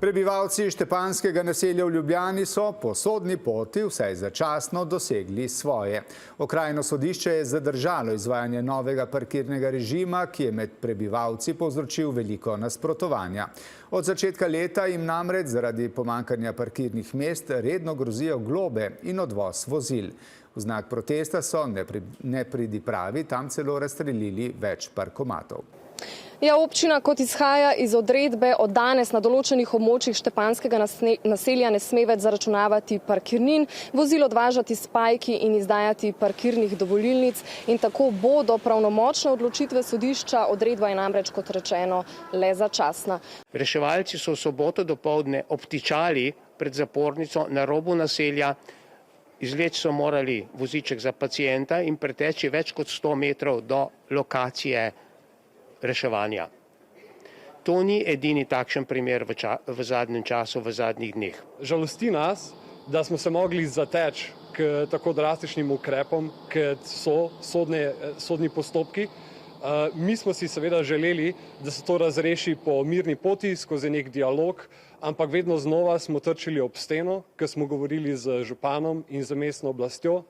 Prebivalci Štepanjskega naselja v Ljubljani so po sodni poti vsaj začasno dosegli svoje. Okrajno sodišče je zadržalo izvajanje novega parkirnega režima, ki je med prebivalci povzročil veliko nasprotovanja. Od začetka leta jim namreč zaradi pomanjkanja parkirnih mest redno grozijo globe in odvoz vozil. V znak protesta so nepridipravi tam celo razstrelili več parkomatov. Ja, občina, kot izhaja iz odredbe, od danes na določenih območjih Štepanjskega naselja ne sme več zaračunavati parkirnin, vozil odvažati s pajki in izdajati parkirnih dovolilnic in tako bodo pravnomočne odločitve sodišča. Odredba je namreč, kot rečeno, le začasna. Reševalci so v soboto dopoldne obtičali pred zapornico na robu naselja. Izvleči so morali voziček za pacienta in preteči več kot 100 metrov do lokacije reševanja. To ni edini takšen primer v zadnjem času, v zadnjih dneh. Žalosti nas, da smo se mogli zateči k tako drastičnim ukrepom, ker so sodni postopki. Mi smo si seveda želeli, da se to razreši po mirni poti, skozi nek dialog, ampak vedno znova smo trčili ob steno, ker smo govorili z županom in z mestno oblastjo.